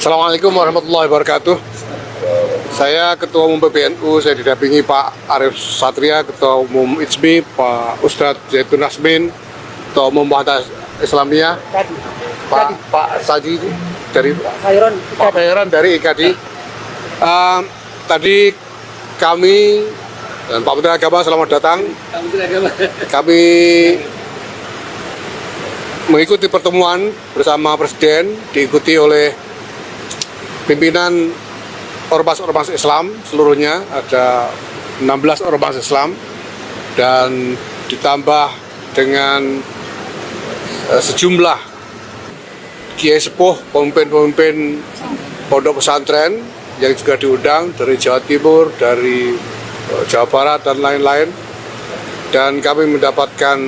Assalamualaikum warahmatullahi wabarakatuh. Saya Ketua Umum PBNU, saya didampingi Pak Arief Satria, Ketua Umum IJMI, Pak Ustadz Zaitun Rasmin, Ketua Umum Muhammadiyah Islamiyah, Pak Saji dari Pak Fairon dari IKADI. Tadi kami dan Pak Menteri Agama, selamat datang. Kami mengikuti pertemuan bersama Presiden, diikuti oleh pimpinan ormas-ormas Islam seluruhnya, ada 16 ormas Islam, dan ditambah dengan sejumlah kiai sepuh, pemimpin-pemimpin pondok pesantren yang juga diundang dari Jawa Timur, dari Jawa Barat, dan lain-lain. Dan kami mendapatkan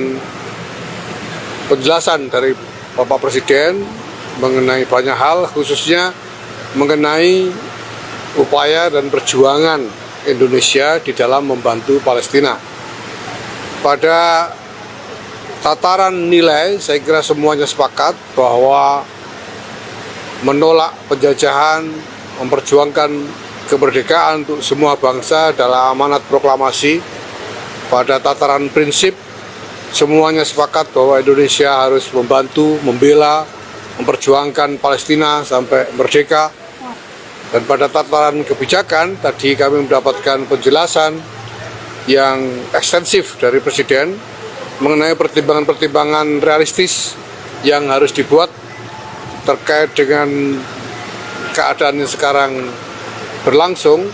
penjelasan dari Bapak Presiden mengenai banyak hal, khususnya mengenai upaya dan perjuangan Indonesia di dalam membantu Palestina. Pada tataran nilai, saya kira semuanya sepakat bahwa menolak penjajahan, memperjuangkan kemerdekaan untuk semua bangsa adalah amanat proklamasi. Pada tataran prinsip, semuanya sepakat bahwa Indonesia harus membantu, membela, memperjuangkan Palestina sampai merdeka. Dan pada tataran kebijakan, tadi kami mendapatkan penjelasan yang ekstensif dari Presiden mengenai pertimbangan-pertimbangan realistis yang harus dibuat terkait dengan keadaan yang sekarang berlangsung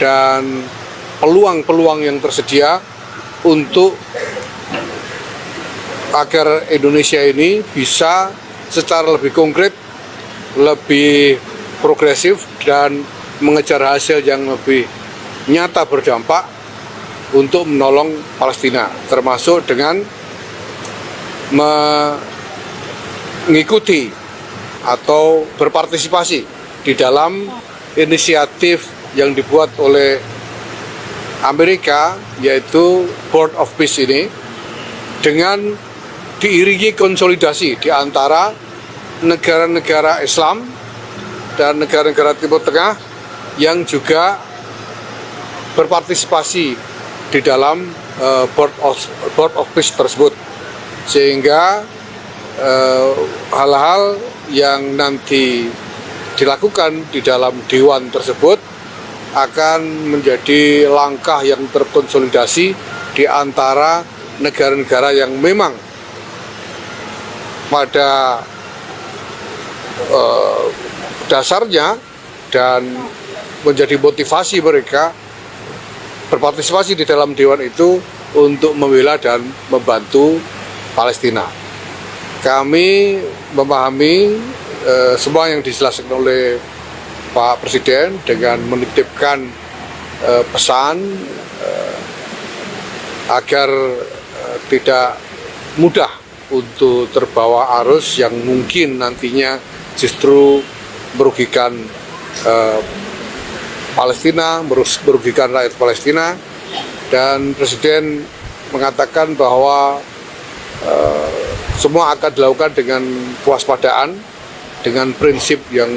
dan peluang-peluang yang tersedia untuk agar Indonesia ini bisa secara lebih konkret, lebih progresif, dan mengejar hasil yang lebih nyata berdampak untuk menolong Palestina, termasuk dengan mengikuti atau berpartisipasi di dalam inisiatif yang dibuat oleh Amerika, yaitu Board of Peace ini, dengan diiringi konsolidasi di antara negara-negara Islam dan negara-negara Timur Tengah yang juga berpartisipasi di dalam Board of Peace tersebut, sehingga hal-hal yang nanti dilakukan di dalam Dewan tersebut akan menjadi langkah yang terkonsolidasi di antara negara-negara yang memang pada dasarnya dan menjadi motivasi mereka berpartisipasi di dalam Dewan itu untuk membela dan membantu Palestina. Kami memahami semua yang dijelaskan oleh Pak Presiden dengan menitipkan pesan agar tidak mudah untuk terbawa arus yang mungkin nantinya justru merugikan Palestina, merugikan rakyat Palestina. Dan Presiden mengatakan bahwa semua akan dilakukan dengan kewaspadaan, dengan prinsip yang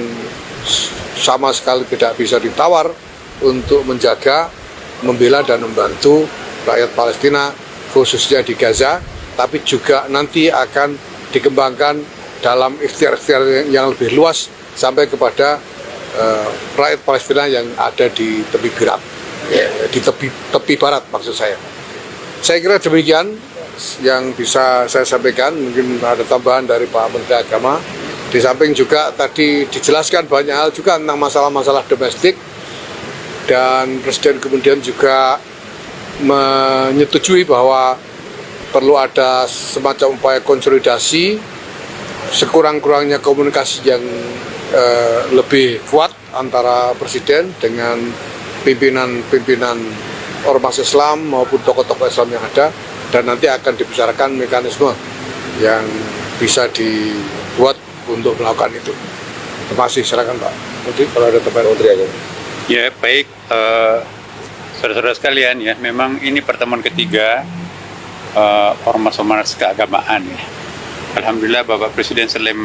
sama sekali tidak bisa ditawar untuk menjaga, membela, dan membantu rakyat Palestina, khususnya di Gaza, tapi juga nanti akan dikembangkan dalam ikhtiar-ikhtiar yang lebih luas sampai kepada rakyat Palestina yang ada di tepi barat, di tepi barat maksud saya. Saya kira demikian yang bisa saya sampaikan. Mungkin ada tambahan dari Pak Menteri Agama. Di samping juga tadi dijelaskan banyak hal juga tentang masalah-masalah domestik, dan Presiden kemudian juga menyetujui bahwa perlu ada semacam upaya konsolidasi, sekurang-kurangnya komunikasi yang lebih kuat antara Presiden dengan pimpinan-pimpinan ormas Islam maupun tokoh-tokoh Islam yang ada, dan nanti akan dibicarakan mekanisme yang bisa dibuat untuk melakukan itu. Terima kasih, silakan Pak Menteri kalau ada tambahan. Menteri aja. Ya, baik, saudara-saudara sekalian, ya, memang ini pertemuan ketiga ormas-ormas keagamaan, ya. Alhamdulillah Bapak Presiden selain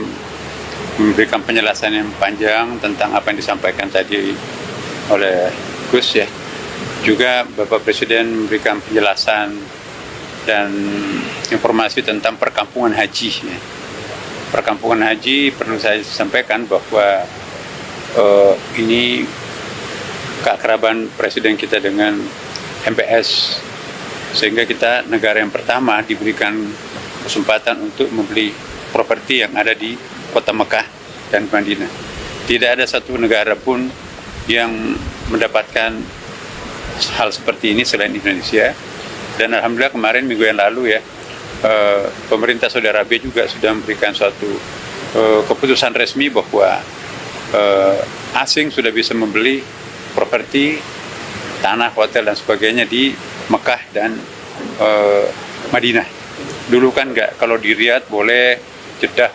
memberikan penjelasan yang panjang tentang apa yang disampaikan tadi oleh Gus ya. Juga Bapak Presiden memberikan penjelasan dan informasi tentang perkampungan haji ya. Perkampungan haji perlu saya sampaikan bahwa ini keakraban Presiden kita dengan MPS, sehingga kita negara yang pertama diberikan kesempatan untuk membeli properti yang ada di kota Mekah dan Madinah. Tidak ada satu negara pun yang mendapatkan hal seperti ini selain Indonesia. Dan alhamdulillah kemarin minggu yang lalu ya, pemerintah Saudi Arabia juga sudah memberikan suatu keputusan resmi bahwa asing sudah bisa membeli properti, tanah, hotel dan sebagainya di Mekah dan Madinah. Dulu kan nggak, kalau di Riyadh boleh, Jeddah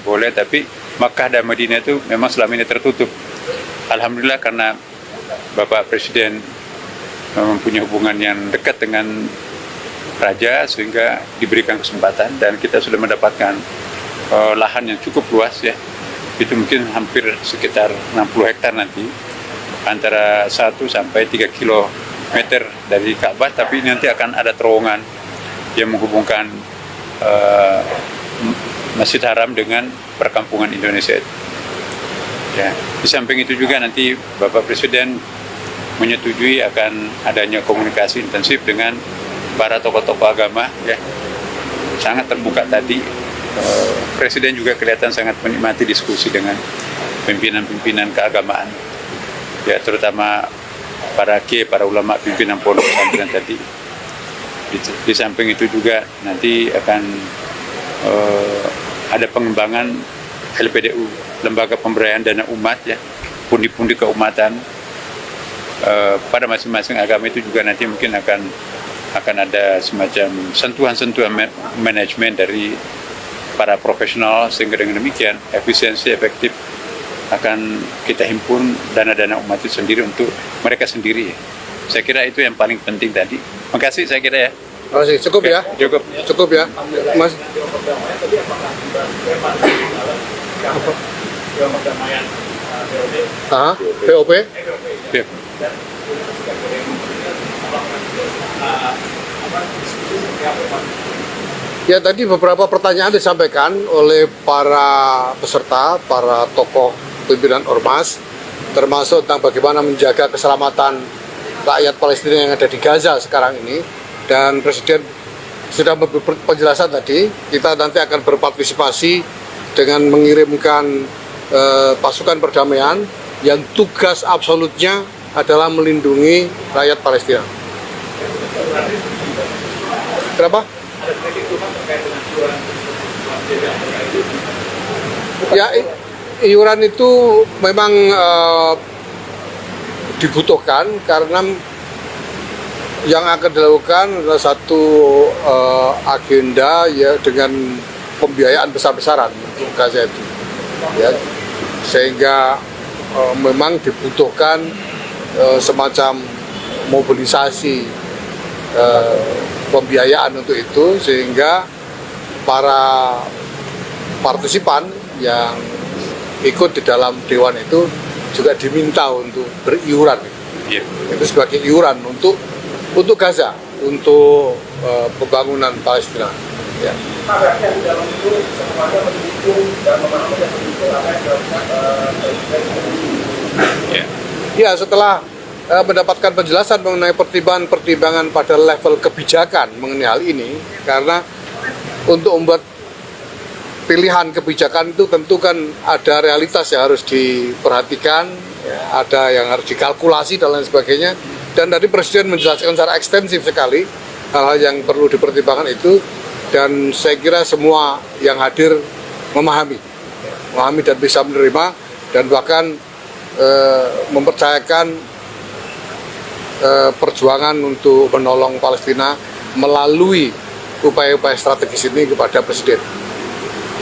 boleh, tapi Mekah dan Madinah itu memang selama ini tertutup. Alhamdulillah karena Bapak Presiden mempunyai hubungan yang dekat dengan Raja sehingga diberikan kesempatan dan kita sudah mendapatkan lahan yang cukup luas ya. Itu mungkin hampir sekitar 60 hektar nanti, antara 1 sampai 3 kilometer dari Ka'bah, tapi nanti akan ada terowongan yang menghubungkan Masjid Haram dengan perkampungan Indonesia. Ya, di samping itu juga nanti Bapak Presiden menyetujui akan adanya komunikasi intensif dengan para tokoh-tokoh agama ya. Sangat terbuka tadi. Presiden juga kelihatan sangat menikmati diskusi dengan pimpinan-pimpinan keagamaan. Ya, terutama para kiai, para ulama, pimpinan pondok pesantren tadi. Di samping itu juga nanti akan ada pengembangan LPDU, Lembaga Pemberdayaan Dana Umat ya, pundi-pundi keumatan pada masing-masing agama itu juga nanti mungkin akan ada semacam sentuhan-sentuhan manajemen dari para profesional, sehingga dengan demikian efisiensi efektif akan kita himpun dana-dana umat itu sendiri untuk mereka sendiri. Saya kira itu yang paling penting tadi. Makasih saya kira ya. Makasih. Cukup ya? Cukup ya, Mas. POP? Ya, tadi beberapa pertanyaan disampaikan oleh para peserta, para tokoh pimpinan ormas, termasuk tentang bagaimana menjaga keselamatan rakyat Palestina yang ada di Gaza sekarang ini. Dan Presiden sudah memberi penjelasan tadi, kita nanti akan berpartisipasi dengan mengirimkan pasukan perdamaian yang tugas absolutnya adalah melindungi rakyat Palestina. Kenapa? Ya, iuran itu memang dibutuhkan karena yang akan dilakukan adalah satu agenda ya dengan pembiayaan besar-besaran untuk Gaza itu. Ya, sehingga memang dibutuhkan semacam mobilisasi pembiayaan untuk itu, sehingga para partisipan yang ikut di dalam dewan itu juga diminta untuk beriuran. Yeah. Itu sebagai iuran untuk Gaza, untuk pembangunan Palestina. Ya. Ya, setelah mendapatkan penjelasan mengenai pertimbangan pada level kebijakan mengenai hal ini, karena untuk membuat pilihan kebijakan itu tentu kan ada realitas yang harus diperhatikan, ya, ada yang harus dikalkulasi dan lain sebagainya. Dan tadi Presiden menjelaskan secara ekstensif sekali hal-hal yang perlu dipertimbangkan itu, dan saya kira semua yang hadir memahami dan bisa menerima, dan bahkan mempercayakan perjuangan untuk menolong Palestina melalui upaya-upaya strategis ini kepada Presiden.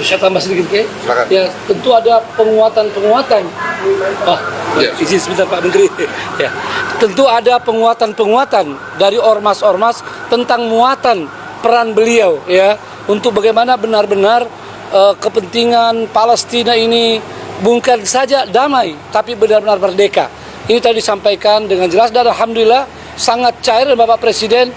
Saya tambah sedikit, ya, tentu ada penguatan. Izin sebentar Pak Menteri. Ya, tentu ada penguatan dari ormas-ormas tentang muatan peran beliau, ya, untuk bagaimana benar-benar kepentingan Palestina ini bukan saja damai, tapi benar-benar merdeka. Ini tadi disampaikan dengan jelas dan alhamdulillah sangat cair dan Bapak Presiden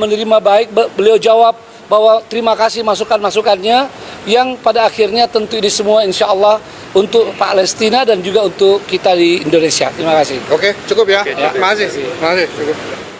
menerima baik. Beliau jawab bahwa terima kasih masukan-masukannya yang pada akhirnya tentu ini semua insya Allah untuk Palestina dan juga untuk kita di Indonesia. Terima kasih. Oke, cukup ya. Oke, cukup. Terima kasih. Terima kasih. Cukup.